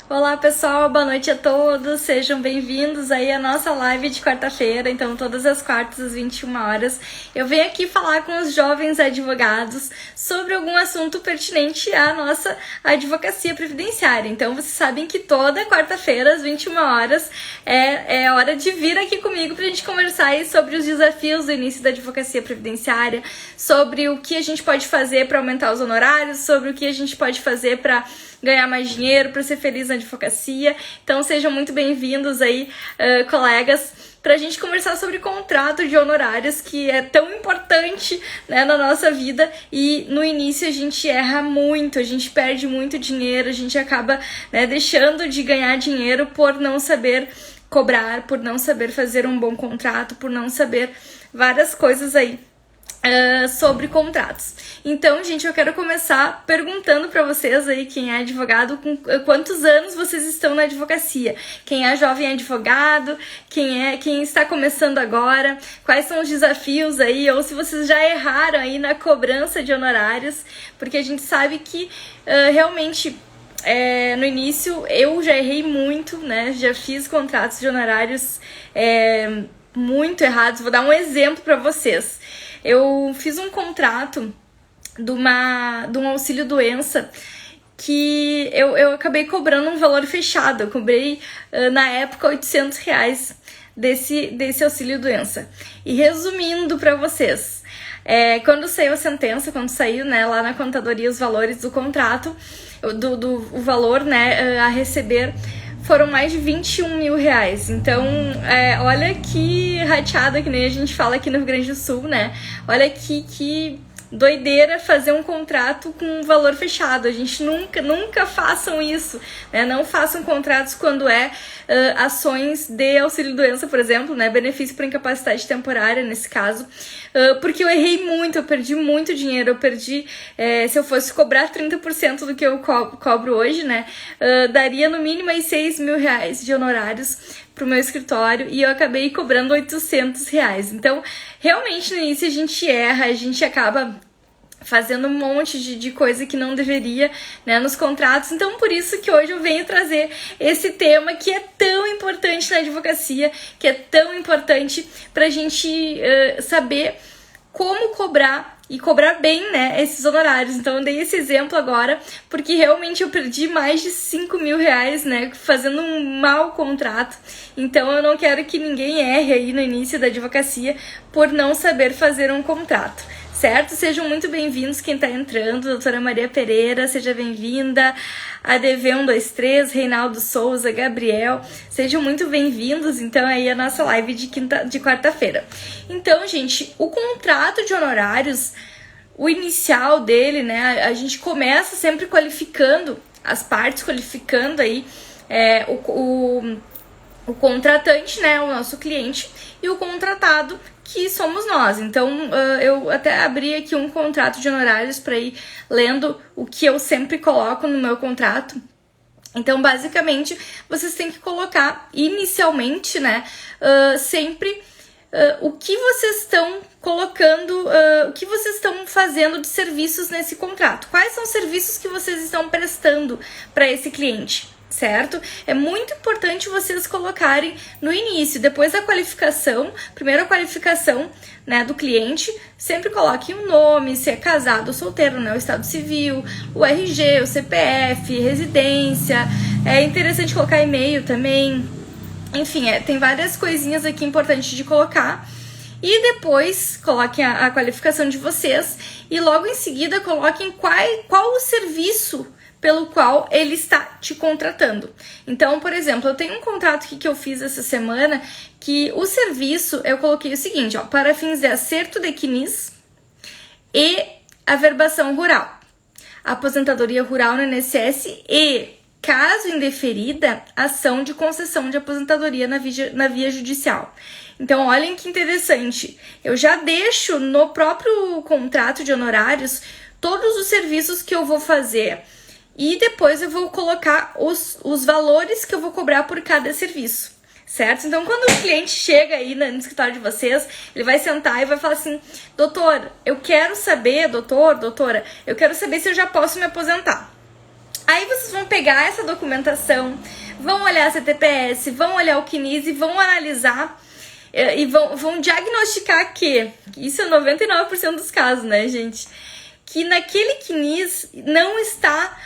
Olá pessoal, boa noite a todos, sejam bem-vindos aí à nossa live de quarta-feira, então todas as quartas às 21 horas. Eu venho aqui falar com os jovens advogados sobre algum assunto pertinente à nossa advocacia previdenciária. Então vocês sabem que toda quarta-feira às 21 horas é hora de vir aqui comigo pra gente conversar aí sobre os desafios do início da advocacia previdenciária, sobre o que a gente pode fazer para aumentar os honorários, sobre o que a gente pode fazer para ganhar mais dinheiro, para ser feliz na advocacia. Então sejam muito bem-vindos aí, colegas, para a gente conversar sobre contrato de honorários, que é tão importante, né, na nossa vida. E no início a gente erra muito, a gente perde muito dinheiro, a gente acaba, né, deixando de ganhar dinheiro por não saber cobrar, por não saber fazer um bom contrato, por não saber várias coisas aí sobre contratos. Então, gente, eu quero começar perguntando para vocês aí, quem é advogado, com quantos anos vocês estão na advocacia? Quem é jovem advogado, quem está começando agora, quais são os desafios aí, ou se vocês já erraram aí na cobrança de honorários, porque a gente sabe que realmente no início eu já errei muito, né? Já fiz contratos de honorários muito errados. Vou dar um exemplo para vocês. Eu fiz um contrato de um auxílio-doença que eu acabei cobrando um valor fechado. Eu cobrei, na época, R$800 desse auxílio-doença. E resumindo para vocês, quando saiu a sentença, quando saiu, né, lá na contadoria os valores do contrato, o valor, né, a receber, foram mais de R$21 mil. Então, olha que rateada, que nem a gente fala aqui no Rio Grande do Sul, né? Olha que doideira fazer um contrato com um valor fechado. A gente nunca façam isso, né? Não façam contratos quando ações de auxílio-doença, por exemplo, né? Benefício por incapacidade temporária, nesse caso, porque eu errei muito, eu perdi muito dinheiro, eu perdi, se eu fosse cobrar 30% do que eu cobro hoje, né? Daria no mínimo aí R$6 mil de honorários pro meu escritório, e eu acabei cobrando R$800. Então, realmente, no início a gente erra, a gente acaba fazendo um monte de coisa que não deveria, né, nos contratos. Então, por isso que hoje eu venho trazer esse tema que é tão importante na advocacia, que é tão importante pra gente saber como cobrar e cobrar bem, né, esses honorários. Então eu dei esse exemplo agora porque realmente eu perdi mais de R$5 mil, né, fazendo um mau contrato. Então eu não quero que ninguém erre aí no início da advocacia por não saber fazer um contrato, certo? Sejam muito bem-vindos quem está entrando. Doutora Maria Pereira, seja bem-vinda. ADV123, Reinaldo Souza, Gabriel, sejam muito bem-vindos, então, aí a nossa live de quarta-feira. Então, gente, o contrato de honorários, o inicial dele, né, a gente começa sempre qualificando as partes, qualificando aí o contratante, né, o nosso cliente, e o contratado, que somos nós. Então, eu até abri aqui um contrato de honorários para ir lendo o que eu sempre coloco no meu contrato. Então, basicamente, vocês têm que colocar inicialmente, né, sempre o que vocês estão colocando, o que vocês estão fazendo de serviços nesse contrato. Quais são os serviços que vocês estão prestando para esse cliente? Certo? É muito importante vocês colocarem no início, depois da qualificação, primeiro a qualificação, né, do cliente, sempre coloquem o nome, se é casado ou solteiro, né, o estado civil, o RG, o CPF, residência. É interessante colocar e-mail também. Enfim, tem várias coisinhas aqui importantes de colocar. E depois coloquem a qualificação de vocês e logo em seguida coloquem qual o serviço pelo qual ele está te contratando. Então, por exemplo, eu tenho um contrato aqui que eu fiz essa semana, que o serviço, eu coloquei o seguinte, ó, para fins de acerto de CNIS e averbação rural, aposentadoria rural no INSS e, caso indeferida, ação de concessão de aposentadoria na via judicial. Então, olhem que interessante, eu já deixo no próprio contrato de honorários todos os serviços que eu vou fazer, e depois eu vou colocar os valores que eu vou cobrar por cada serviço, certo? Então, quando o cliente chega aí no escritório de vocês, ele vai sentar e vai falar assim, doutor, eu quero saber, doutora, eu quero saber se eu já posso me aposentar. Aí vocês vão pegar essa documentação, vão olhar a CTPS, vão olhar o CNIS e vão analisar e vão diagnosticar que, isso é 99% dos casos, né, gente? Que naquele CNIS não está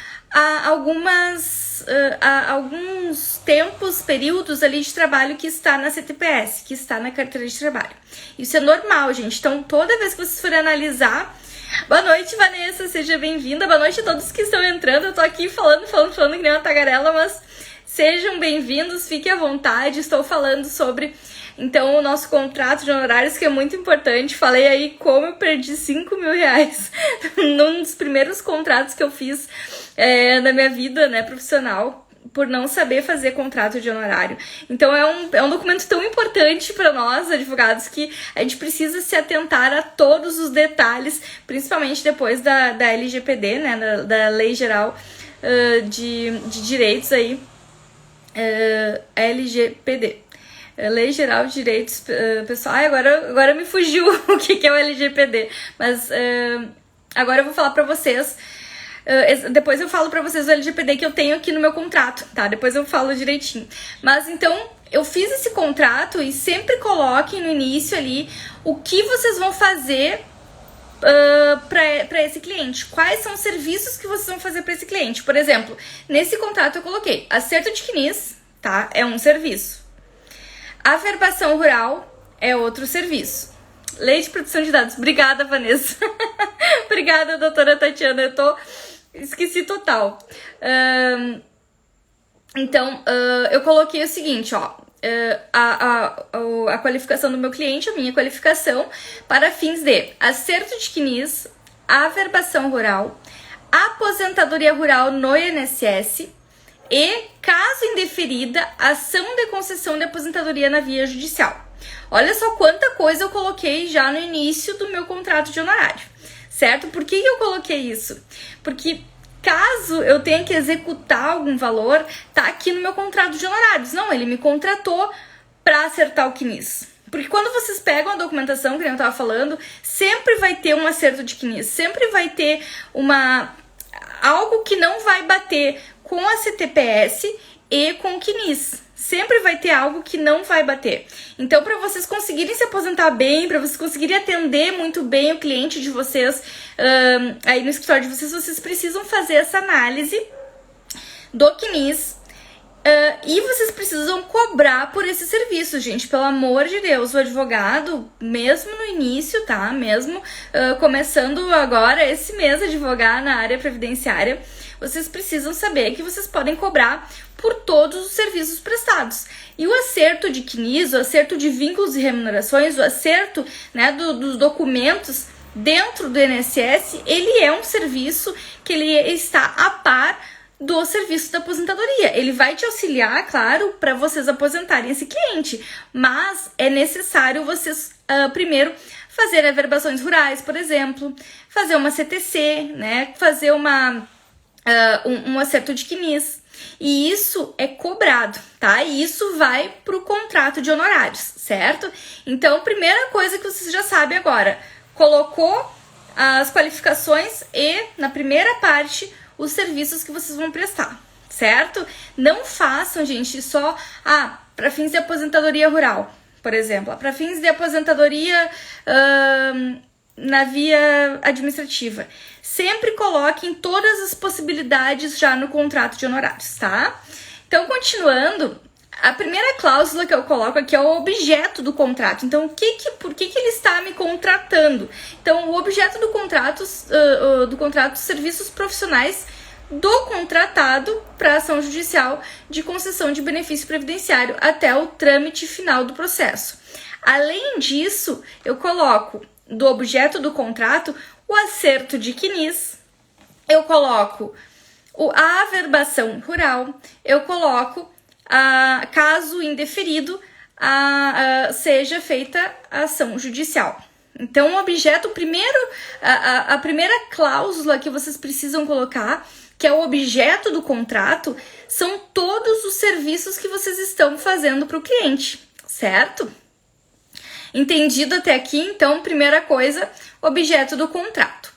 alguns tempos, períodos ali de trabalho que está na CTPS, que está na carteira de trabalho. Isso é normal, gente. Então, toda vez que vocês forem analisar... Boa noite, Vanessa, seja bem-vinda. Boa noite a todos que estão entrando. Eu tô aqui falando que nem uma tagarela, mas sejam bem-vindos, fiquem à vontade. Estou falando sobre, então, o nosso contrato de honorários, que é muito importante. Falei aí como eu perdi 5 mil reais num dos primeiros contratos que eu fiz na minha vida, né, profissional, por não saber fazer contrato de honorário. Então é um documento tão importante para nós, advogados, que a gente precisa se atentar a todos os detalhes, principalmente depois da LGPD, né, da Lei Geral de Direitos aí, LGPD. Lei Geral de Direitos Pessoal. Agora me fugiu o que é o LGPD, mas agora eu vou falar para vocês. Depois eu falo pra vocês o LGPD que eu tenho aqui no meu contrato, tá? Depois eu falo direitinho. Mas então, eu fiz esse contrato e sempre coloquem no início ali o que vocês vão fazer para esse cliente. Quais são os serviços que vocês vão fazer para esse cliente? Por exemplo, nesse contrato eu coloquei acerto de CNIS, tá? É um serviço. Averbação rural é outro serviço. Lei de proteção de dados. Obrigada, Vanessa. Obrigada, doutora Tatiana. Esqueci total. Então, eu coloquei o seguinte, ó. A qualificação do meu cliente, a minha qualificação, para fins de acerto de CNIS, averbação rural, aposentadoria rural no INSS e, caso indeferida, ação de concessão de aposentadoria na via judicial. Olha só quanta coisa eu coloquei já no início do meu contrato de honorário, certo? Por que eu coloquei isso? Porque caso eu tenha que executar algum valor, tá aqui no meu contrato de honorários. Não, ele me contratou para acertar o CNIS. Porque quando vocês pegam a documentação, que eu tava falando, sempre vai ter um acerto de CNIS, sempre vai ter algo que não vai bater com a CTPS e com o CNIS. Sempre vai ter algo que não vai bater. Então, para vocês conseguirem se aposentar bem, para vocês conseguirem atender muito bem o cliente de vocês, aí no escritório de vocês, vocês precisam fazer essa análise do CNIS e vocês precisam cobrar por esse serviço, gente. Pelo amor de Deus, o advogado, mesmo no início, tá? Mesmo começando agora, esse mês, a advogar na área previdenciária, vocês precisam saber que vocês podem cobrar por todos os serviços prestados. E o acerto de CNIS, o acerto de vínculos e remunerações, o acerto, né, dos documentos dentro do INSS, ele é um serviço que ele está a par do serviço da aposentadoria. Ele vai te auxiliar, claro, para vocês aposentarem esse cliente, mas é necessário vocês primeiro fazer averbações rurais, por exemplo, fazer uma CTC, né, fazer um acerto de CNIS. E isso é cobrado, tá? E isso vai pro contrato de honorários, certo? Então, primeira coisa que vocês já sabem agora, colocou as qualificações e, na primeira parte, os serviços que vocês vão prestar, certo? Não façam, gente, só para fins de aposentadoria rural, por exemplo, para fins de aposentadoria na via administrativa. Sempre coloquem todas as possibilidades já no contrato de honorários, tá? Então, continuando, a primeira cláusula que eu coloco aqui é o objeto do contrato. Então, por que ele está me contratando? Então, o objeto do contrato serviços profissionais do contratado para ação judicial de concessão de benefício previdenciário até o trâmite final do processo. Além disso, eu coloco do objeto do contrato o acerto de CNIS, eu coloco a averbação rural, eu coloco, caso indeferido, seja feita a ação judicial. Então, o objeto, a primeira cláusula que vocês precisam colocar, que é o objeto do contrato, são todos os serviços que vocês estão fazendo para o cliente, certo? Entendido até aqui? Então, primeira coisa, objeto do contrato.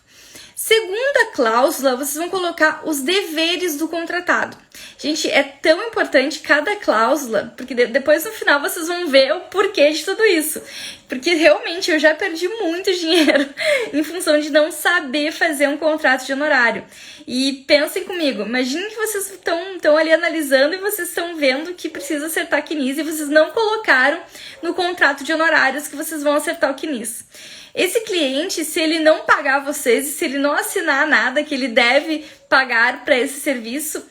Segunda cláusula, vocês vão colocar os deveres do contratado. Gente, é tão importante cada cláusula, porque depois no final vocês vão ver o porquê de tudo isso. Porque realmente eu já perdi muito dinheiro em função de não saber fazer um contrato de honorário. E pensem comigo, imagine que vocês estão ali analisando e vocês estão vendo que precisa acertar CNIS e vocês não colocaram no contrato de honorários que vocês vão acertar o CNIS. Esse cliente, se ele não pagar vocês e se ele não assinar nada que ele deve pagar para esse serviço,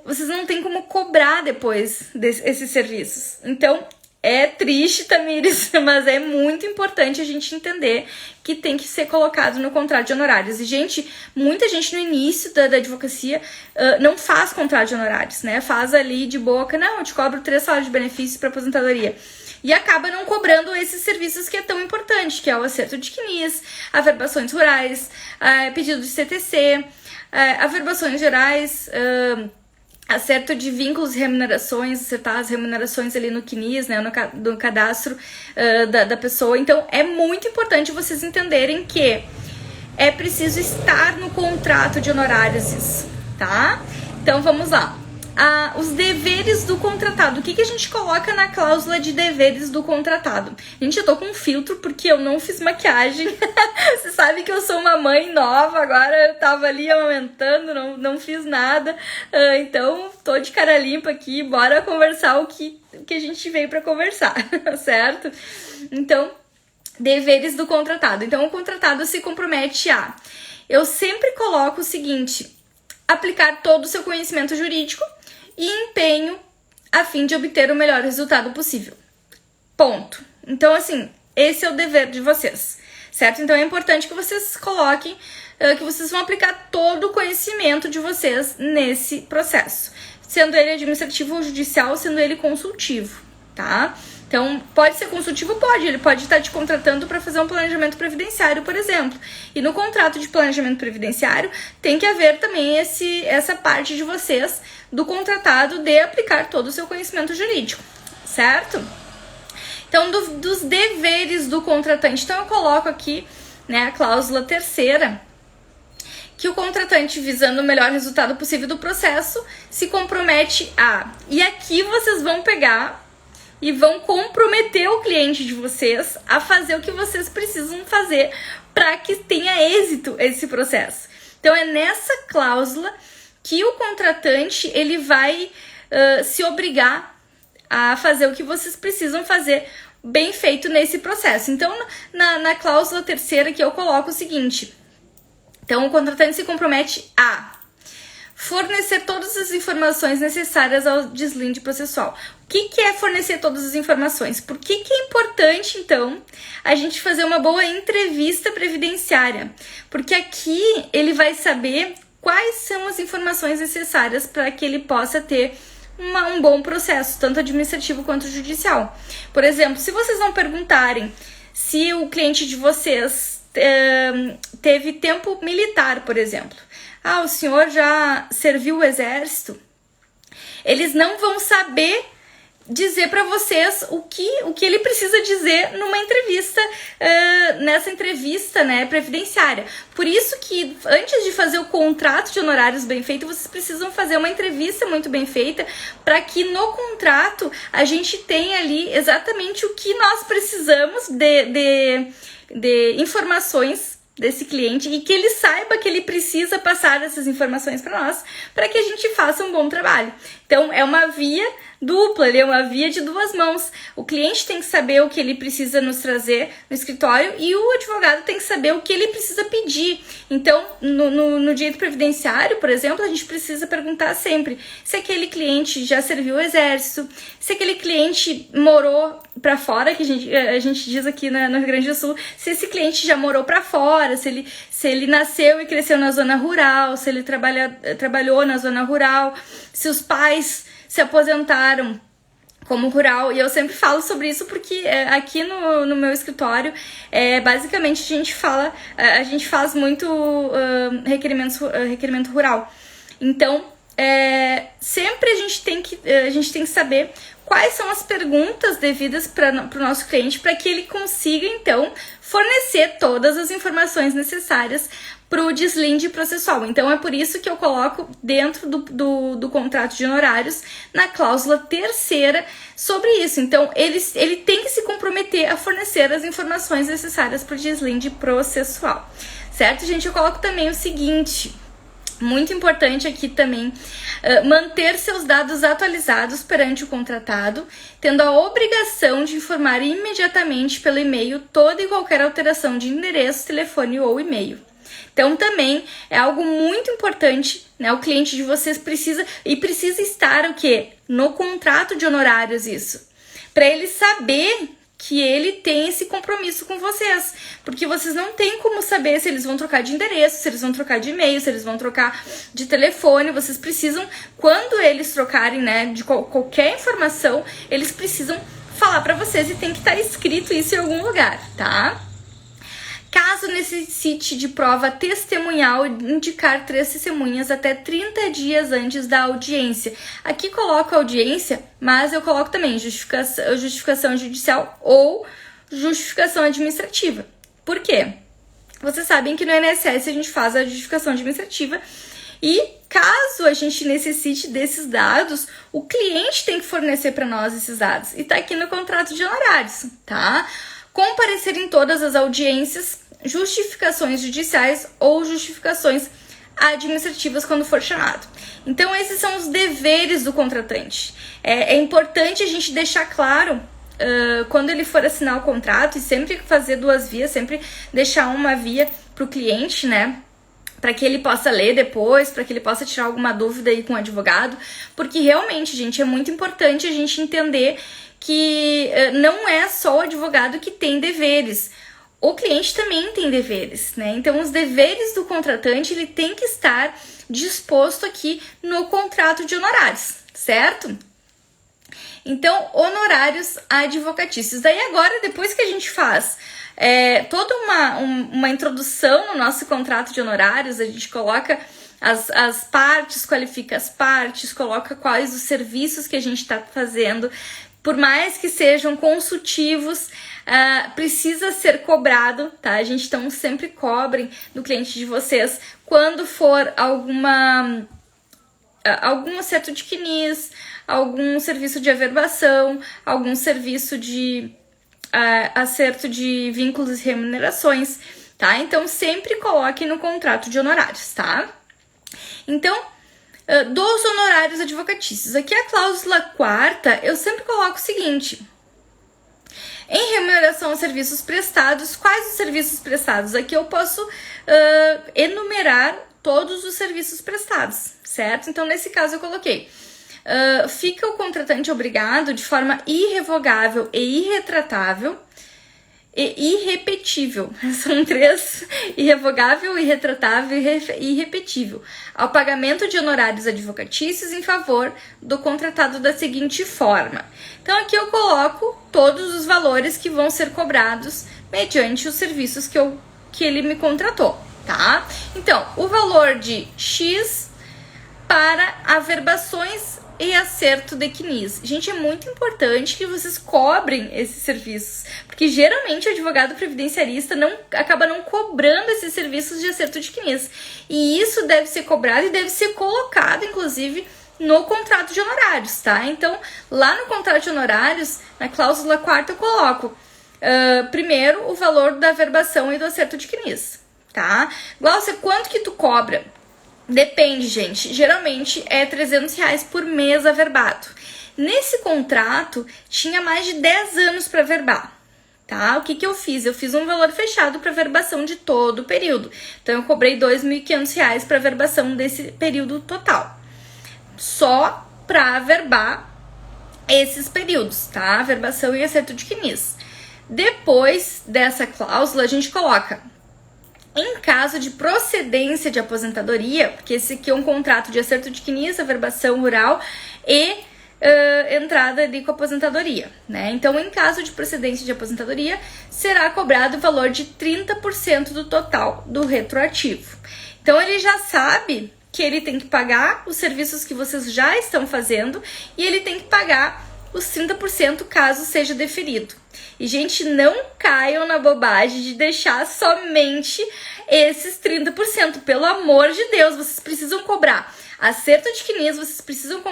vocês não tem como cobrar depois desses serviços. Então, é triste, Tamires, mas é muito importante a gente entender que tem que ser colocado no contrato de honorários. E, gente, muita gente no início da advocacia não faz contrato de honorários, né? Faz ali de boca, não, eu te cobro 3 salários de benefícios para aposentadoria. E acaba não cobrando esses serviços que é tão importante, que é o acerto de CNIS, averbações rurais, pedido de CTC, averbações gerais, acerto de vínculos e remunerações, acertar as remunerações ali no CNIS, né, no cadastro da pessoa. Então, é muito importante vocês entenderem que é preciso estar no contrato de honorários isso, tá? Então, vamos lá. Os deveres do contratado. O que a gente coloca na cláusula de deveres do contratado? Gente, eu tô com um filtro porque eu não fiz maquiagem. Você sabe que eu sou uma mãe nova, agora eu tava ali amamentando, não fiz nada. Então, tô de cara limpa aqui, bora conversar o que a gente veio pra conversar, certo? Então, deveres do contratado. Então, o contratado se compromete a... Eu sempre coloco o seguinte... Aplicar todo o seu conhecimento jurídico e empenho a fim de obter o melhor resultado possível. Ponto. Então, assim, esse é o dever de vocês, certo? Então, é importante que vocês coloquem que vocês vão aplicar todo o conhecimento de vocês nesse processo, sendo ele administrativo ou judicial, sendo ele consultivo, tá? Então, pode ser consultivo? Pode. Ele pode estar te contratando para fazer um planejamento previdenciário, por exemplo. E no contrato de planejamento previdenciário, tem que haver também essa parte de vocês, do contratado, de aplicar todo o seu conhecimento jurídico, certo? Então, dos deveres do contratante. Então, eu coloco aqui, né, a cláusula terceira, que o contratante, visando o melhor resultado possível do processo, se compromete a... E aqui vocês vão pegar... e vão comprometer o cliente de vocês a fazer o que vocês precisam fazer para que tenha êxito esse processo. Então, é nessa cláusula que o contratante ele vai se obrigar a fazer o que vocês precisam fazer bem feito nesse processo. Então, na cláusula terceira que eu coloco o seguinte... Então, o contratante se compromete a... fornecer todas as informações necessárias ao deslinde processual. O que é fornecer todas as informações? Por que é importante, então, a gente fazer uma boa entrevista previdenciária? Porque aqui ele vai saber quais são as informações necessárias para que ele possa ter um bom processo, tanto administrativo quanto judicial. Por exemplo, se vocês não perguntarem se o cliente de vocês teve tempo militar, por exemplo, o senhor já serviu o exército, eles não vão saber dizer para vocês o que ele precisa dizer numa entrevista, nessa entrevista, né, previdenciária. Por isso que antes de fazer o contrato de honorários bem feito, vocês precisam fazer uma entrevista muito bem feita para que no contrato a gente tenha ali exatamente o que nós precisamos de informações desse cliente e que ele saiba que ele precisa passar essas informações para nós, para que a gente faça um bom trabalho. Então, é uma via dupla, é uma via de duas mãos. O cliente tem que saber o que ele precisa nos trazer no escritório e o advogado tem que saber o que ele precisa pedir. Então, no direito previdenciário, por exemplo, a gente precisa perguntar sempre se aquele cliente já serviu o exército, se aquele cliente morou para fora, que a gente diz aqui no Rio Grande do Sul, se esse cliente já morou para fora, se ele nasceu e cresceu na zona rural, se ele trabalhou na zona rural, se os pais se aposentaram como rural. E eu sempre falo sobre isso porque aqui no meu escritório, basicamente a gente faz muito requerimento rural. Então, sempre a gente tem que saber quais são as perguntas devidas para o nosso cliente para que ele consiga, então, fornecer todas as informações necessárias para o deslinde processual. Então, é por isso que eu coloco dentro do contrato de honorários, na cláusula terceira, sobre isso. Então, ele tem que se comprometer a fornecer as informações necessárias para o deslinde processual. Certo, gente? Eu coloco também o seguinte, muito importante aqui também, manter seus dados atualizados perante o contratado, tendo a obrigação de informar imediatamente pelo e-mail toda e qualquer alteração de endereço, telefone ou e-mail. Então, também é algo muito importante, né? O cliente de vocês precisa estar o quê? No contrato de honorários isso. Para ele saber que ele tem esse compromisso com vocês. Porque vocês não têm como saber se eles vão trocar de endereço, se eles vão trocar de e-mail, se eles vão trocar de telefone. Vocês precisam, quando eles trocarem, né, de qualquer informação, eles precisam falar para vocês e tem que estar escrito isso em algum lugar, tá? Caso necessite de prova testemunhal, indicar 3 testemunhas até 30 dias antes da audiência. Aqui coloco audiência, mas eu coloco também justificação judicial ou justificação administrativa. Por quê? Vocês sabem que no INSS a gente faz a justificação administrativa e caso a gente necessite desses dados, o cliente tem que fornecer para nós esses dados. E tá aqui no contrato de honorários, tá? Comparecer em todas as audiências, justificações judiciais ou justificações administrativas quando for chamado. Então, esses são os deveres do contratante. É importante a gente deixar claro, quando ele for assinar o contrato, e sempre fazer 2 vias, sempre deixar uma via para o cliente, né? Para que ele possa ler depois, para que ele possa tirar alguma dúvida aí com o advogado, porque realmente, gente, é muito importante a gente entender que não é só o advogado que tem deveres, o cliente também tem deveres, né? Então, os deveres do contratante, ele tem que estar disposto aqui no contrato de honorários, certo? Então, honorários advocatícios. Daí agora, depois que a gente faz toda uma introdução no nosso contrato de honorários, a gente coloca as partes, qualifica as partes, coloca quais os serviços que a gente está fazendo. Por mais que sejam consultivos, precisa ser cobrado, tá? A gente então sempre cobrem do cliente de vocês quando for algum acerto de CNIS, algum serviço de averbação, algum serviço de acerto de vínculos e remunerações, tá? Então sempre coloque no contrato de honorários, tá? Então, dos honorários advocatícios. Aqui a cláusula 4ª, eu sempre coloco o seguinte: em remuneração aos serviços prestados, quais os serviços prestados? Aqui eu posso enumerar todos os serviços prestados, certo? Então, nesse caso eu coloquei: fica o contratante obrigado de forma irrevogável e irretratável e irrepetível. São 3: irrevogável, irretratável e irrepetível, ao pagamento de honorários advocatícios em favor do contratado da seguinte forma. Então, aqui eu coloco todos os valores que vão ser cobrados mediante os serviços que ele me contratou, tá? Então, o valor de X para averbações e acerto de CNIS. Gente, é muito importante que vocês cobrem esses serviços, porque geralmente o advogado previdenciarista acaba não cobrando esses serviços de acerto de CNIS. E isso deve ser cobrado e deve ser colocado, inclusive, no contrato de honorários, tá? Então, lá no contrato de honorários, na cláusula 4ª, eu coloco primeiro o valor da averbação e do acerto de CNIS, tá? Glaucia, quanto que tu cobra? Depende, gente. Geralmente é R$300 por mês averbado. Nesse contrato, tinha mais de 10 anos para averbar, tá? O que eu fiz? Eu fiz um valor fechado para averbação de todo o período. Então, eu cobrei R$2.500 para averbação desse período total. Só para averbar esses períodos, tá? Averbação e acerto de CNIS. Depois dessa cláusula, a gente coloca: em caso de procedência de aposentadoria, porque esse aqui é um contrato de acerto de CNIS, averbação rural e entrada ali com aposentadoria, né? Então, em caso de procedência de aposentadoria, será cobrado o valor de 30% do total do retroativo. Então, ele já sabe que ele tem que pagar os serviços que vocês já estão fazendo e ele tem que pagar os 30% caso seja deferido. E, gente, não caiam na bobagem de deixar somente esses 30%. Pelo amor de Deus, vocês precisam cobrar acerto de CNIS, vocês precisam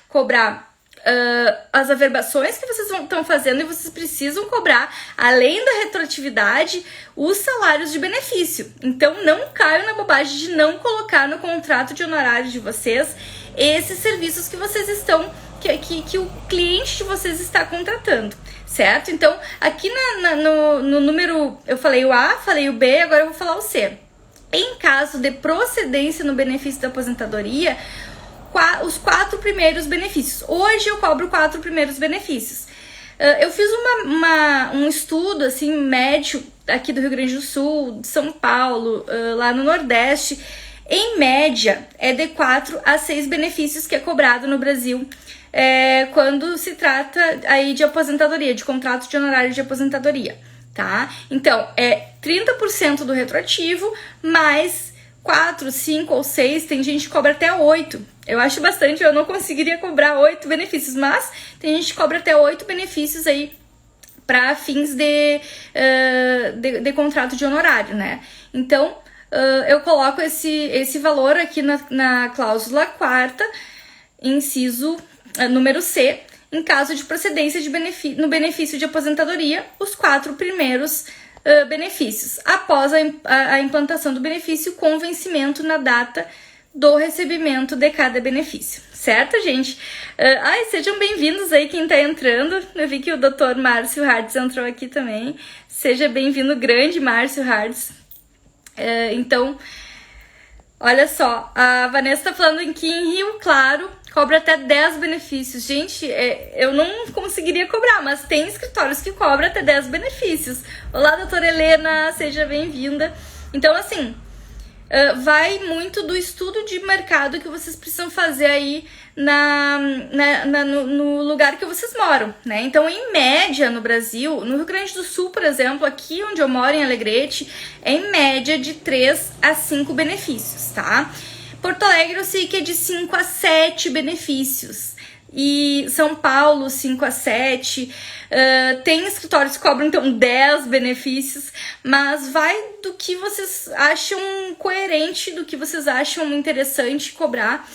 cobrar as averbações que vocês estão fazendo e vocês precisam cobrar, além da retroatividade, os salários de benefício. Então, não caiam na bobagem de não colocar no contrato de honorários de vocês esses serviços que vocês estão, que o cliente de vocês está contratando, certo? Então, aqui no número, eu falei o A, falei o B, agora eu vou falar o C. Em caso de procedência no benefício da aposentadoria, os 4 primeiros benefícios. Hoje eu cobro 4 primeiros benefícios. Eu fiz um estudo assim médio aqui do Rio Grande do Sul, de São Paulo, lá no Nordeste. Em média, é de 4 a 6 benefícios que é cobrado no Brasil quando se trata aí de aposentadoria, de contrato de honorário de aposentadoria, tá? Então, é 30% do retroativo, mais 4, 5 ou 6, tem gente que cobra até 8. Eu acho bastante, eu não conseguiria cobrar 8 benefícios, mas tem gente que cobra até 8 benefícios aí para fins de contrato de honorário, né? Então, eu coloco esse valor aqui na cláusula 4ª, inciso número C, em caso de procedência no benefício de aposentadoria, os 4 primeiros benefícios, após a implantação do benefício com vencimento na data do recebimento de cada benefício, certo, gente? Sejam bem-vindos aí quem tá entrando. Eu vi que o Dr. Márcio Hartz entrou aqui também. Seja bem-vindo, grande Márcio Hartz. Então, olha só, a Vanessa tá falando que em Rio Claro cobra até 10 benefícios. Gente, eu não conseguiria cobrar, mas tem escritórios que cobram até 10 benefícios. Olá, doutora Helena, seja bem-vinda. Então, assim, vai muito do estudo de mercado que vocês precisam fazer aí no lugar que vocês moram, né? Então, em média, no Brasil, no Rio Grande do Sul, por exemplo, aqui onde eu moro, em Alegrete, é em média de 3 a 5 benefícios, tá? Porto Alegre eu sei que é de 5 a 7 benefícios. E São Paulo, 5 a 7. Tem escritórios que cobram, então, 10 benefícios. Mas vai do que vocês acham coerente, do que vocês acham interessante cobrar,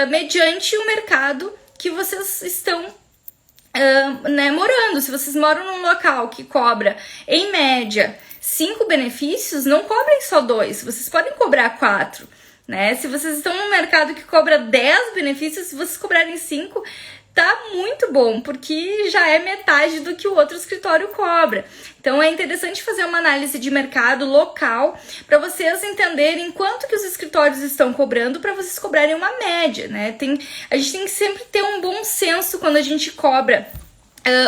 mediante o mercado que vocês estão morando. Se vocês moram num local que cobra, em média, 5 benefícios, não cobrem só 2. Vocês podem cobrar 4. Né? Se vocês estão num mercado que cobra 10 benefícios, se vocês cobrarem 5, tá muito bom, porque já é metade do que o outro escritório cobra. Então é interessante fazer uma análise de mercado local para vocês entenderem quanto que os escritórios estão cobrando, para vocês cobrarem uma média, né? A gente tem que sempre ter um bom senso quando a gente cobra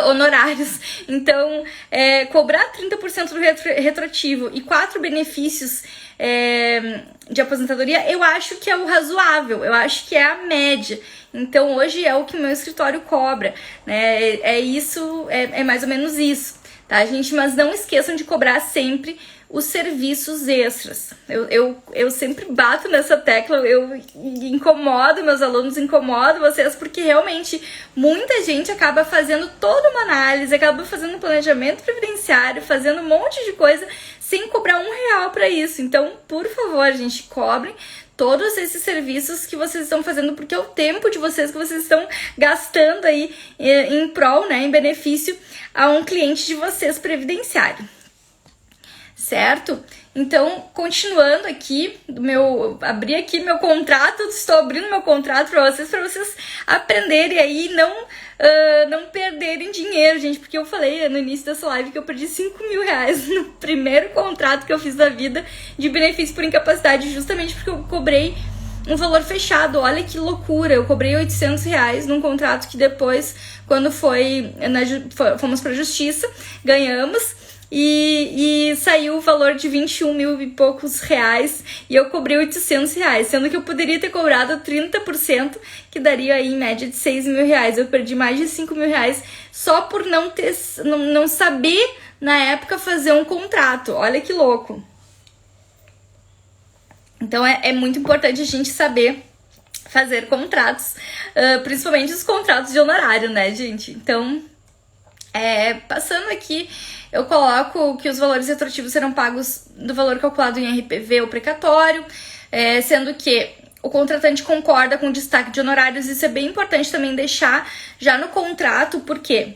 honorários. Então, cobrar 30% do retroativo e 4 benefícios de aposentadoria, eu acho que é o razoável, eu acho que é a média. Então, hoje é o que o meu escritório cobra, né? É mais ou menos isso, tá, gente? Mas não esqueçam de cobrar sempre os serviços extras. Eu sempre bato nessa tecla, eu incomodo meus alunos, incomodo vocês, porque realmente muita gente acaba fazendo toda uma análise, acaba fazendo um planejamento previdenciário, fazendo um monte de coisa sem cobrar R$1 para isso. Então, por favor, gente, cobrem todos esses serviços que vocês estão fazendo, porque é o tempo de vocês que vocês estão gastando aí em prol, né, em benefício a um cliente de vocês previdenciário. Certo? Então, continuando aqui, abri aqui meu contrato, estou abrindo meu contrato para vocês aprenderem aí, não perderem dinheiro, gente, porque eu falei no início dessa live que eu perdi R$5.000 no primeiro contrato que eu fiz da vida de benefício por incapacidade, justamente porque eu cobrei um valor fechado. Olha que loucura, eu cobrei R$800 num contrato que depois, quando fomos para a justiça, ganhamos. E saiu o valor de 21 mil e poucos reais e eu cobrei R$800, sendo que eu poderia ter cobrado 30%, que daria aí em média de R$6.000. Eu perdi mais de R$5.000 só por não saber na época fazer um contrato. Olha que louco. Então é muito importante a gente saber fazer contratos, principalmente os contratos de honorário, né, gente? Então, passando aqui, eu coloco que os valores retroativos serão pagos do valor calculado em RPV ou precatório, sendo que o contratante concorda com o destaque de honorários. Isso é bem importante também deixar já no contrato, porque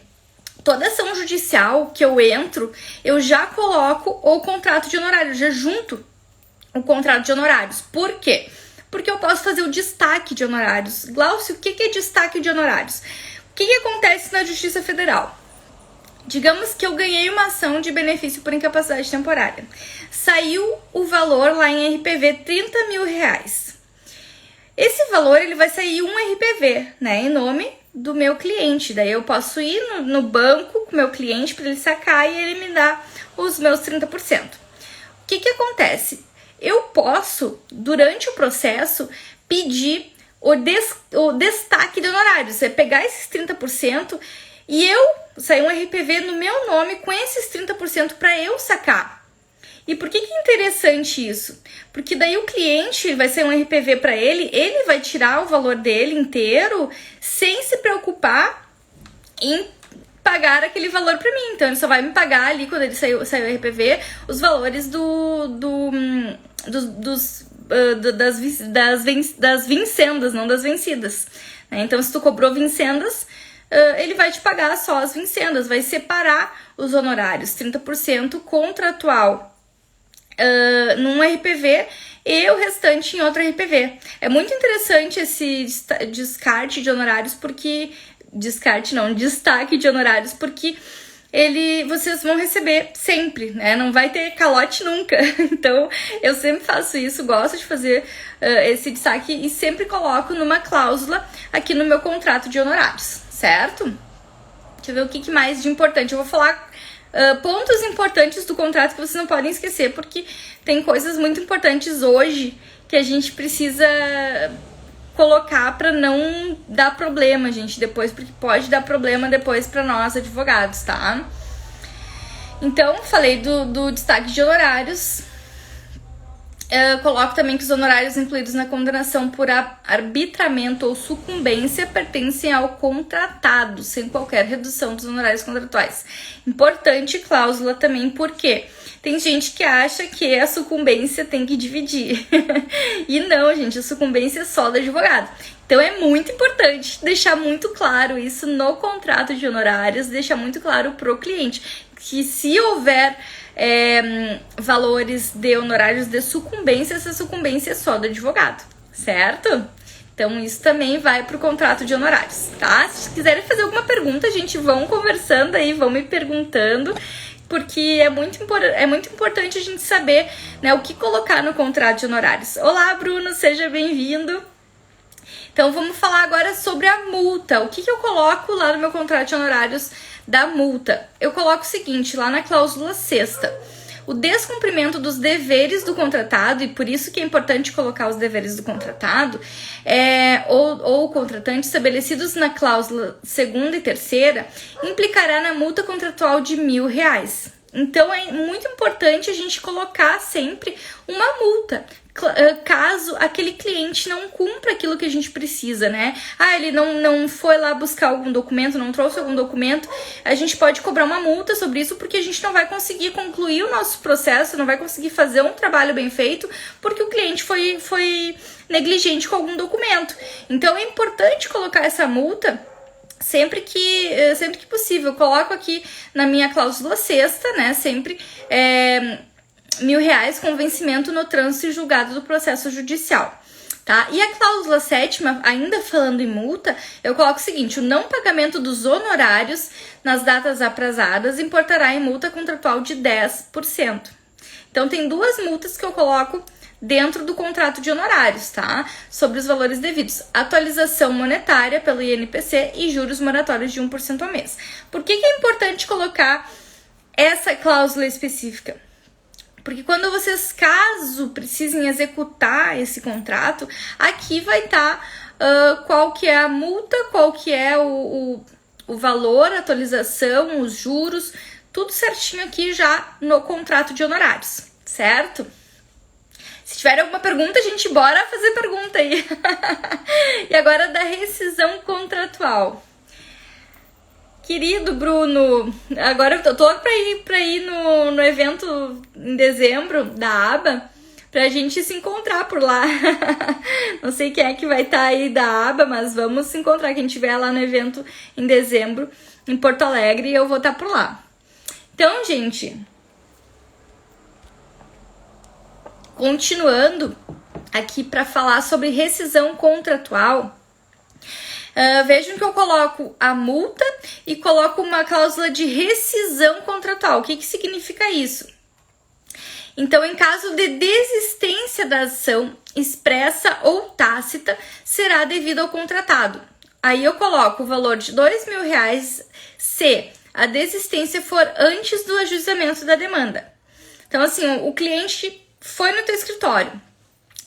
toda ação judicial que eu entro, eu já coloco o contrato de honorários, já junto o contrato de honorários. Por quê? Porque eu posso fazer o destaque de honorários. Glaucio, o que é destaque de honorários? O que acontece na Justiça Federal? Digamos que eu ganhei uma ação de benefício por incapacidade temporária. Saiu o valor lá em RPV, 30 mil reais. Esse valor, ele vai sair um RPV, né, em nome do meu cliente. Daí eu posso ir no banco com o meu cliente para ele sacar e ele me dá os meus 30%. O que acontece? Eu posso, durante o processo, pedir o destaque de honorários. É pegar esses 30% e eu sair um RPV no meu nome com esses 30% para eu sacar. E por que é interessante isso? Porque daí o cliente vai ser um RPV para ele vai tirar o valor dele inteiro sem se preocupar em pagar aquele valor para mim. Então ele só vai me pagar ali, quando ele saiu o RPV, os valores das vincendas, não das vencidas. Então, se tu cobrou vincendas, ele vai te pagar só as vincendas, vai separar os honorários, 30% contratual num RPV e o restante em outro RPV. É muito interessante esse descarte de honorários, porque... destaque de honorários, porque vocês vão receber sempre, né? Não vai ter calote nunca. Então, eu sempre faço isso, gosto de fazer esse destaque e sempre coloco numa cláusula aqui no meu contrato de honorários, certo? Deixa eu ver o que mais de importante. Eu vou falar pontos importantes do contrato que vocês não podem esquecer, porque tem coisas muito importantes hoje que a gente precisa colocar para não dar problema, gente, depois, porque pode dar problema depois para nós advogados, tá? Então, falei do destaque de honorários. Coloco também que os honorários incluídos na condenação por arbitramento ou sucumbência pertencem ao contratado, sem qualquer redução dos honorários contratuais. Importante cláusula também, porque tem gente que acha que a sucumbência tem que dividir. E não, gente, a sucumbência é só do advogado. Então é muito importante deixar muito claro isso no contrato de honorários, deixar muito claro pro cliente que se houver valores de honorários de sucumbência, essa sucumbência é só do advogado, certo? Então isso também vai pro contrato de honorários, tá? Se quiserem fazer alguma pergunta, gente, vão conversando aí, vão me perguntando, porque é muito importante a gente saber, né, o que colocar no contrato de honorários. Olá, Bruno, seja bem-vindo. Então vamos falar agora sobre a multa. O que eu coloco lá no meu contrato de honorários da multa? Eu coloco o seguinte, lá na cláusula 6ª. O descumprimento dos deveres do contratado, e por isso que é importante colocar os deveres do contratado, ou contratante estabelecidos na cláusula 2ª e 3ª, implicará na multa contratual de R$1.000. Então é muito importante a gente colocar sempre uma multa, caso aquele cliente não cumpra aquilo que a gente precisa, né? Ele não foi lá buscar algum documento, não trouxe algum documento, a gente pode cobrar uma multa sobre isso, porque a gente não vai conseguir concluir o nosso processo, não vai conseguir fazer um trabalho bem feito, porque o cliente foi negligente com algum documento. Então é importante colocar essa multa sempre que possível. Eu coloco aqui na minha cláusula 6ª, né, sempre R$1.000 com vencimento no trânsito e julgado do processo judicial, tá? E a cláusula 7ª, ainda falando em multa, eu coloco o seguinte: o não pagamento dos honorários nas datas aprazadas importará em multa contratual de 10%. Então tem duas multas que eu coloco dentro do contrato de honorários, tá? Sobre os valores devidos. Atualização monetária pelo INPC e juros moratórios de 1% ao mês. Por que é importante colocar essa cláusula específica? Porque quando vocês, caso precisem executar esse contrato, aqui vai estar qual que é a multa, qual que é o valor, a atualização, os juros, tudo certinho aqui já no contrato de honorários, certo? Se tiver alguma pergunta, a gente bora fazer pergunta aí. E agora da rescisão contratual. Querido Bruno, agora eu tô pra ir no evento em dezembro da ABA, pra gente se encontrar por lá. Não sei quem é que vai estar aí da ABA, mas vamos se encontrar. Quem estiver lá no evento em dezembro, em Porto Alegre, eu vou estar por lá. Então, gente, continuando aqui para falar sobre rescisão contratual, vejam que eu coloco a multa e coloco uma cláusula de rescisão contratual. O que significa isso? Então, em caso de desistência da ação, expressa ou tácita, será devido ao contratado. Aí eu coloco o valor de R$2.000 se a desistência for antes do ajuizamento da demanda. Então, assim, o cliente foi no teu escritório,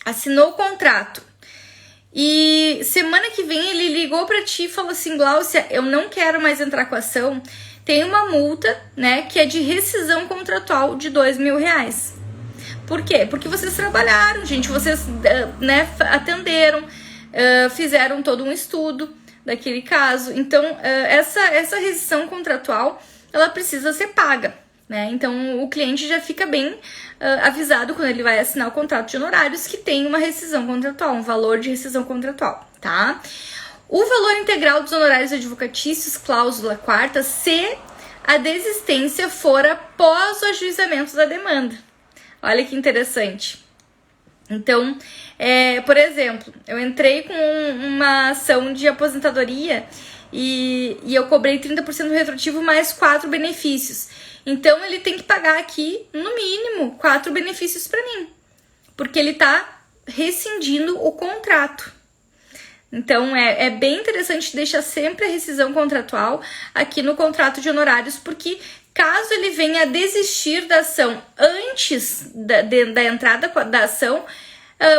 assinou o contrato e semana que vem ele ligou para ti e falou assim: Gláucia, eu não quero mais entrar com a ação, tem uma multa, né, que é de rescisão contratual de R$2.000. Por quê? Porque vocês trabalharam, gente, vocês né, atenderam, fizeram todo um estudo daquele caso. Então, essa rescisão contratual, ela precisa ser paga, né? Então, o cliente já fica bem avisado quando ele vai assinar o contrato de honorários que tem uma rescisão contratual, um valor de rescisão contratual, tá? O valor integral dos honorários advocatícios, cláusula 4ª, se a desistência for após o ajuizamento da demanda. Olha que interessante. Então, por exemplo, eu entrei com uma ação de aposentadoria e eu cobrei 30% retroativo mais 4 benefícios. Então, ele tem que pagar aqui, no mínimo, 4 benefícios para mim, porque ele está rescindindo o contrato. Então, é bem interessante deixar sempre a rescisão contratual aqui no contrato de honorários, porque caso ele venha a desistir da ação antes da entrada da ação,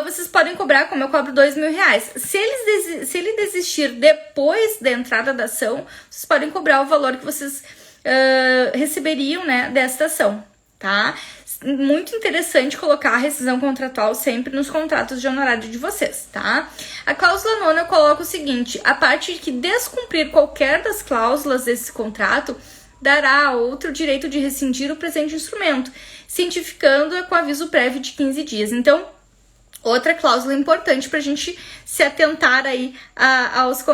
vocês podem cobrar, como eu cobro, R$2.000. Se ele desistir depois da entrada da ação, vocês podem cobrar o valor que vocês receberiam, né, desta ação, tá? Muito interessante colocar a rescisão contratual sempre nos contratos de honorário de vocês, tá? A cláusula 9ª eu coloco o seguinte: a parte que descumprir qualquer das cláusulas desse contrato dará a outro o direito de rescindir o presente instrumento, cientificando-a com aviso prévio de 15 dias. Então, outra cláusula importante para a gente se atentar aí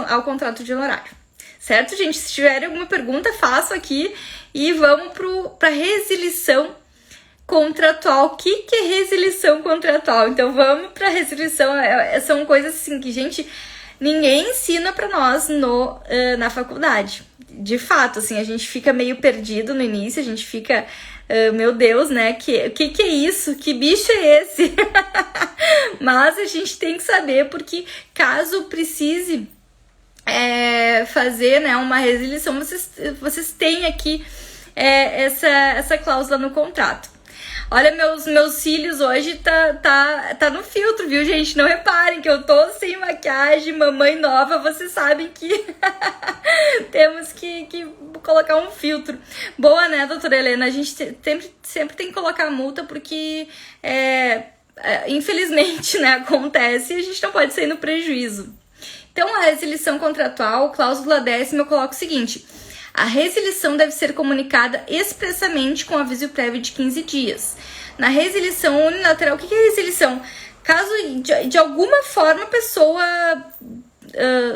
ao contrato de honorário. Certo, gente? Se tiverem alguma pergunta, faço aqui e vamos para resilição contratual. O que é resilição contratual? Então, vamos para resilição. São coisas assim que, gente, ninguém ensina para nós na faculdade. De fato, assim, a gente fica meio perdido no início, a gente fica, meu Deus, né, que é isso? Que bicho é esse? Mas a gente tem que saber, porque caso precise fazer, né, uma resilição, vocês têm aqui essa cláusula no contrato. Olha, meus cílios hoje tá no filtro, viu, gente? Não reparem que eu tô sem maquiagem, mamãe nova, vocês sabem que temos que colocar um filtro. Boa, né, doutora Helena? A gente sempre tem que colocar multa porque, infelizmente, né, acontece e a gente não pode sair no prejuízo. Então, a resilição contratual, cláusula 10ª, eu coloco o seguinte: a resilição deve ser comunicada expressamente com aviso prévio de 15 dias. Na resilição unilateral, o que é resilição? Caso de alguma forma a pessoa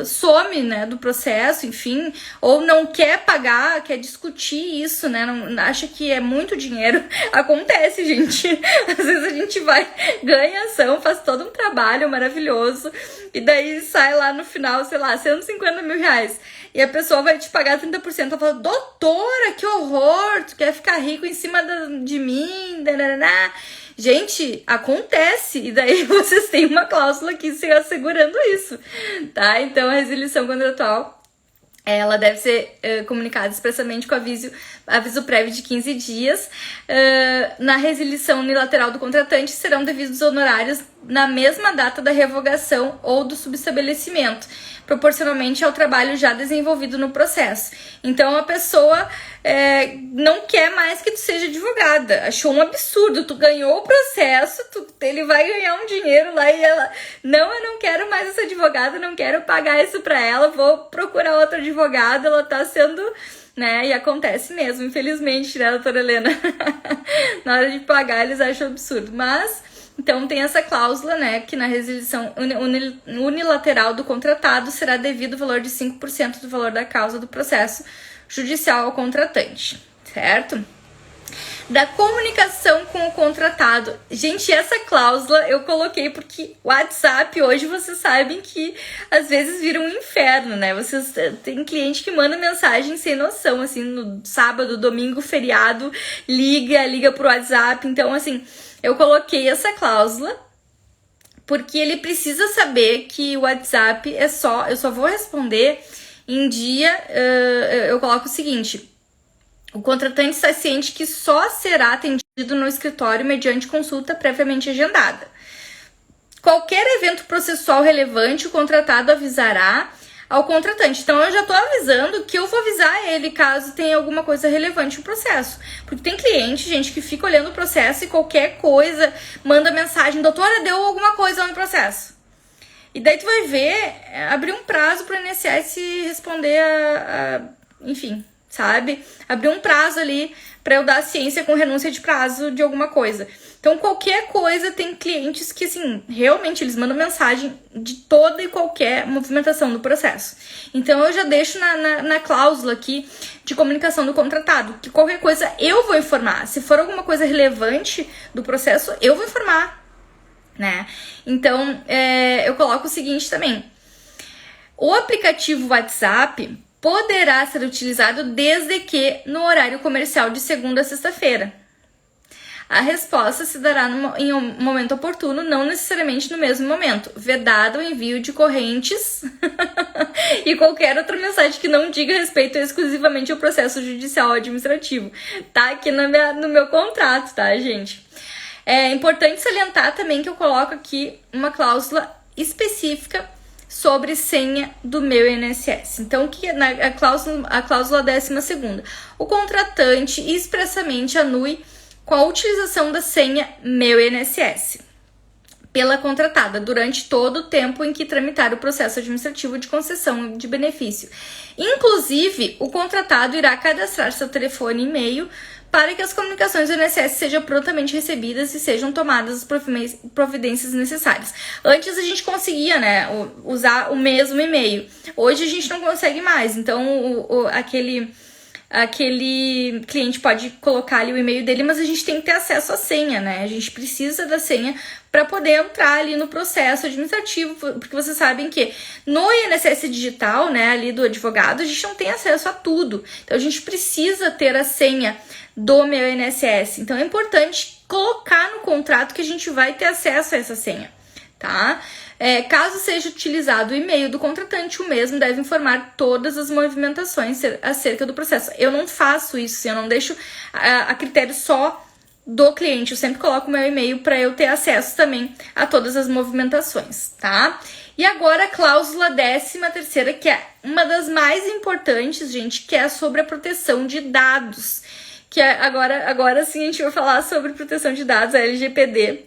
some, né, do processo, enfim, ou não quer pagar, quer discutir isso, né, não, acha que é muito dinheiro. Acontece, gente. Às vezes a gente ganha ação, faz todo um trabalho maravilhoso e daí sai lá no final, sei lá, R$150 mil. E a pessoa vai te pagar 30%. Ela fala: doutora, que horror, tu quer ficar rico em cima de mim, danana. Gente, acontece, e daí vocês têm uma cláusula aqui se assegurando isso, tá? Então, a resilição contratual, ela deve ser comunicada expressamente com aviso prévio de 15 dias. Na resilição unilateral do contratante, serão devidos honorários na mesma data da revogação ou do subestabelecimento, proporcionalmente ao trabalho já desenvolvido no processo. Então a pessoa não quer mais que tu seja advogada, achou um absurdo, tu ganhou o processo, ele vai ganhar um dinheiro lá e ela, não, eu não quero mais essa advogada, não quero pagar isso pra ela, vou procurar outra advogada, ela tá sendo, né, e acontece mesmo, infelizmente, né, doutora Helena? Na hora de pagar eles acham absurdo, mas então tem essa cláusula, né, que na resilição unilateral do contratado será devido o valor de 5% do valor da causa do processo judicial ao contratante, certo? Da comunicação com o contratado. Gente, essa cláusula eu coloquei porque o WhatsApp hoje vocês sabem que às vezes vira um inferno, né? Vocês tem cliente que manda mensagem sem noção, assim, no sábado, domingo, feriado, liga pro WhatsApp. Então, assim, eu coloquei essa cláusula porque ele precisa saber que o WhatsApp eu só vou responder em dia, eu coloco o seguinte: o contratante está ciente que só será atendido no escritório mediante consulta previamente agendada. Qualquer evento processual relevante, o contratado avisará ao contratante. Então, eu já estou avisando que eu vou avisar ele caso tenha alguma coisa relevante no processo. Porque tem cliente, gente, que fica olhando o processo e qualquer coisa manda mensagem: doutora, deu alguma coisa no processo. E daí tu vai ver, abrir um prazo para o INSS responder enfim, sabe? Abrir um prazo ali para eu dar ciência com renúncia de prazo de alguma coisa. Então, qualquer coisa, tem clientes que, assim, realmente eles mandam mensagem de toda e qualquer movimentação do processo. Então, eu já deixo na cláusula aqui de comunicação do contratado, que qualquer coisa eu vou informar. Se for alguma coisa relevante do processo, eu vou informar, né? Então, eu coloco o seguinte também: o aplicativo WhatsApp poderá ser utilizado desde que no horário comercial de segunda a sexta-feira. A resposta se dará em um momento oportuno, não necessariamente no mesmo momento, vedado o envio de correntes e qualquer outra mensagem que não diga respeito exclusivamente ao processo judicial ou administrativo. Tá aqui no meu contrato, tá, gente? É importante salientar também que eu coloco aqui uma cláusula específica sobre senha do meu INSS. Então, que a cláusula 12ª, o contratante expressamente anui com a utilização da senha meu INSS pela contratada durante todo o tempo em que tramitar o processo administrativo de concessão de benefício. Inclusive, o contratado irá cadastrar seu telefone e e-mail para que as comunicações do INSS sejam prontamente recebidas e sejam tomadas as providências necessárias. Antes a gente conseguia, né, usar o mesmo e-mail. Hoje a gente não consegue mais. Então, aquele cliente pode colocar ali o e-mail dele, mas a gente tem que ter acesso à senha, né? A gente precisa da senha para poder entrar ali no processo administrativo, porque vocês sabem que no INSS digital, né, ali do advogado, a gente não tem acesso a tudo. Então, a gente precisa ter a senha do meu INSS. Então, é importante colocar no contrato que a gente vai ter acesso a essa senha, tá? Caso seja utilizado o e-mail do contratante, o mesmo deve informar todas as movimentações acerca do processo. Eu não faço isso, eu não deixo a critério só do cliente, eu sempre coloco o meu e-mail para eu ter acesso também a todas as movimentações, tá? E agora a cláusula 13ª, que é uma das mais importantes, gente, que é sobre a proteção de dados. Que agora sim a gente vai falar sobre proteção de dados, a LGPD,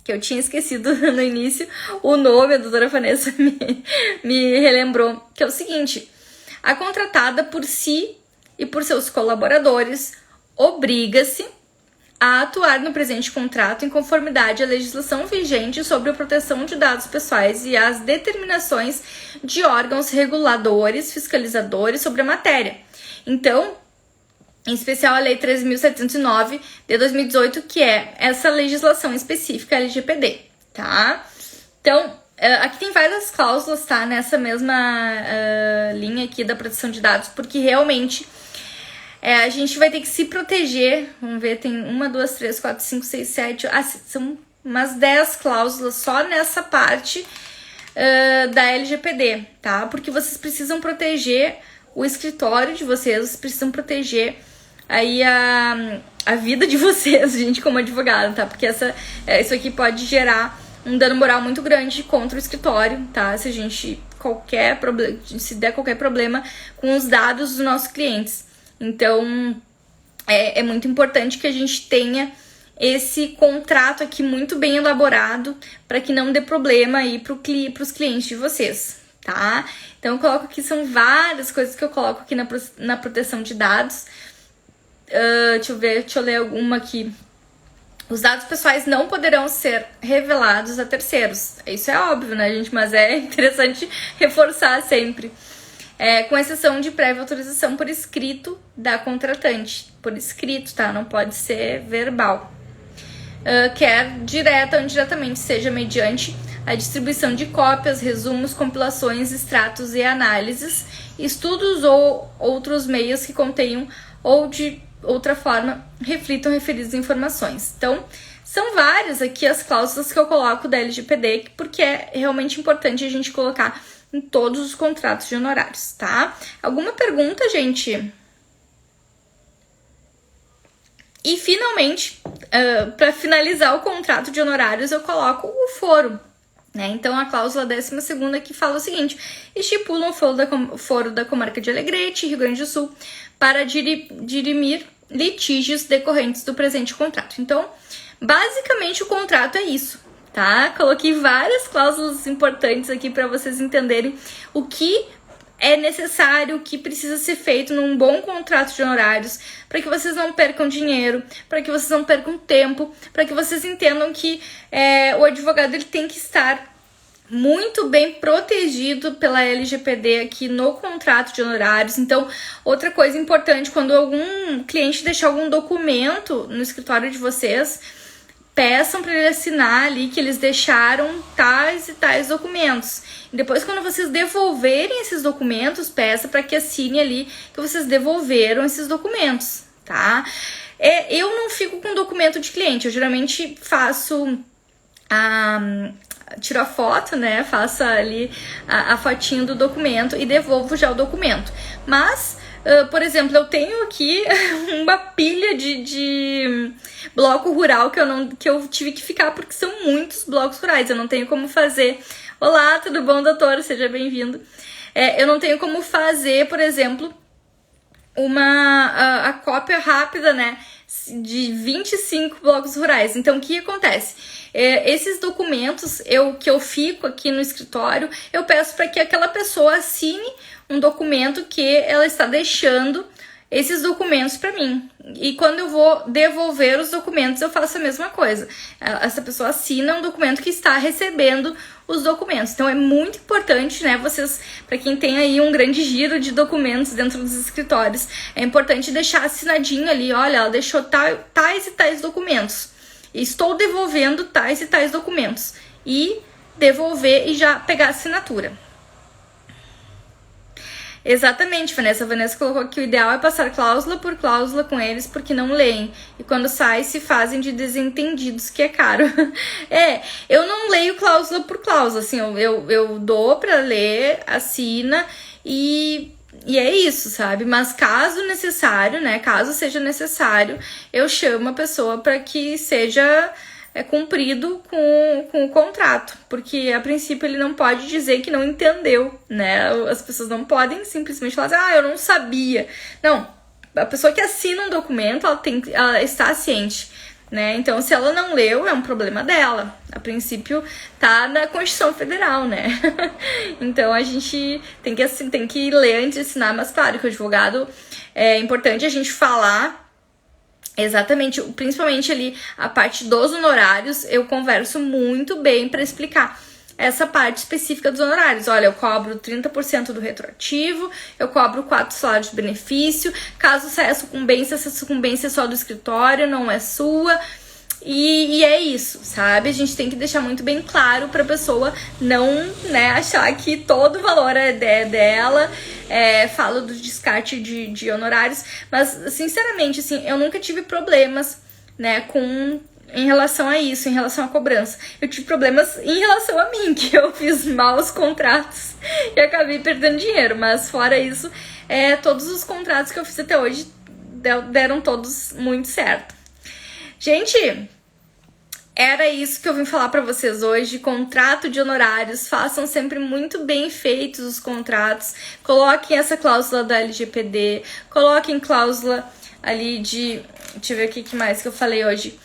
que eu tinha esquecido no início o nome, a doutora Vanessa me relembrou, que é o seguinte: a contratada por si e por seus colaboradores obriga-se a atuar no presente contrato em conformidade à legislação vigente sobre a proteção de dados pessoais e às determinações de órgãos reguladores, fiscalizadores sobre a matéria. Então, em especial a Lei 13.709 de 2018, que é essa legislação específica LGPD, tá? Então, aqui tem várias cláusulas, tá? Nessa mesma linha aqui da proteção de dados, porque realmente a gente vai ter que se proteger. Vamos ver, tem 1, 2, 3, 4, 5, 6, 7... são umas 10 cláusulas só nessa parte da LGPD, tá? Porque vocês precisam proteger o escritório de vocês precisam proteger aí a vida de vocês, gente, como advogado, tá? Porque isso aqui pode gerar um dano moral muito grande contra o escritório, tá? Se der qualquer problema com os dados dos nossos clientes. Então, é muito importante que a gente tenha esse contrato aqui muito bem elaborado para que não dê problema aí para os clientes de vocês, tá? Então, eu coloco aqui, são várias coisas que eu coloco aqui na proteção de dados. Deixa eu ler alguma aqui. Os dados pessoais não poderão ser revelados a terceiros. Isso é óbvio, né, gente? Mas é interessante reforçar sempre. Com exceção de prévia autorização por escrito da contratante. Por escrito, tá? Não pode ser verbal. Quer direta ou indiretamente, seja mediante a distribuição de cópias, resumos, compilações, extratos e análises, estudos ou outros meios que contenham ou de outra forma reflitam referidas informações. Então, são várias aqui as cláusulas que eu coloco da LGPD, porque é realmente importante a gente colocar em todos os contratos de honorários, tá? Alguma pergunta, gente? E, finalmente, para finalizar o contrato de honorários, eu coloco o foro, né? Então, a cláusula 12ª que fala o seguinte: estipula o foro da comarca de Alegrete, Rio Grande do Sul, para dirimir litígios decorrentes do presente contrato. Então, basicamente, o contrato é isso, tá? Coloquei várias cláusulas importantes aqui para vocês entenderem o que é necessário, o que precisa ser feito num bom contrato de honorários, para que vocês não percam dinheiro, para que vocês não percam tempo, para que vocês entendam que o advogado ele tem que estar muito bem protegido pela LGPD aqui no contrato de honorários. Então, outra coisa importante, quando algum cliente deixar algum documento no escritório de vocês, peçam para ele assinar ali que eles deixaram tais e tais documentos. E depois, quando vocês devolverem esses documentos, peça para que assine ali que vocês devolveram esses documentos, tá? Eu não fico com documento de cliente, eu geralmente faço tiro a foto, né? Faço ali a fotinho do documento e devolvo já o documento. Mas, por exemplo, eu tenho aqui uma pilha de bloco rural que eu tive que ficar, porque são muitos blocos rurais. Eu não tenho como fazer. Olá, tudo bom, doutor? Seja bem-vindo. Eu não tenho como fazer, por exemplo, a cópia rápida, né? De 25 blocos rurais. Então, o que acontece? Esses documentos que eu fico aqui no escritório, eu peço para que aquela pessoa assine um documento que ela está deixando esses documentos para mim. E quando eu vou devolver os documentos, eu faço a mesma coisa. Essa pessoa assina um documento que está recebendo os documentos. Então é muito importante, né, vocês, para quem tem aí um grande giro de documentos dentro dos escritórios, é importante deixar assinadinho ali, olha, ela deixou tais e tais documentos. Estou devolvendo tais e tais documentos. E devolver e já pegar a assinatura. Exatamente, Vanessa. A Vanessa colocou que o ideal é passar cláusula por cláusula com eles, porque não leem. E quando sai, se fazem de desentendidos, que é caro. Eu não leio cláusula por cláusula, assim, eu dou pra ler, assina e é isso, sabe? Mas caso necessário, né, caso seja necessário, eu chamo a pessoa para que seja cumprido com o contrato, porque a princípio ele não pode dizer que não entendeu, né? As pessoas não podem simplesmente falar assim, eu não sabia. Não, a pessoa que assina um documento, ela está ciente, né? Então, se ela não leu, é um problema dela. A princípio, tá na Constituição Federal, né? Então, a gente tem que ler antes de assinar, mas claro que o advogado é importante a gente falar. Exatamente, principalmente ali a parte dos honorários, eu converso muito bem para explicar essa parte específica dos honorários. Olha, eu cobro 30% do retroativo, eu cobro 4 salários de benefício, caso saia sucumbência, essa sucumbência é só do escritório, não é sua. E é isso, sabe? A gente tem que deixar muito bem claro pra pessoa não, né, achar que todo o valor é dela. Falo do descarte de honorários, mas sinceramente, assim, eu nunca tive problemas, né, em relação a isso, em relação à cobrança. Eu tive problemas em relação a mim, que eu fiz maus contratos e acabei perdendo dinheiro, mas fora isso, todos os contratos que eu fiz até hoje deram todos muito certo. Gente, Era isso que eu vim falar para vocês hoje. Contrato de honorários, façam sempre muito bem feitos os contratos. Coloquem essa cláusula da LGPD, coloquem cláusula ali de... Deixa eu ver o que mais que eu falei hoje.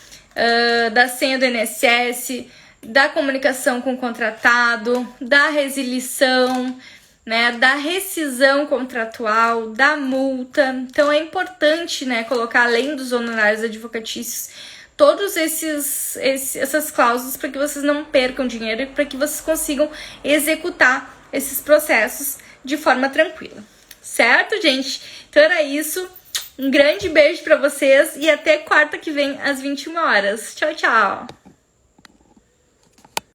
Da senha do INSS, da comunicação com o contratado, da resilição, né, da rescisão contratual, da multa. Então é importante, né, colocar, além dos honorários advocatícios, todos essas cláusulas para que vocês não percam dinheiro e para que vocês consigam executar esses processos de forma tranquila. Certo, gente? Então era isso. Um grande beijo para vocês e até quarta que vem às 21 horas. Tchau, tchau!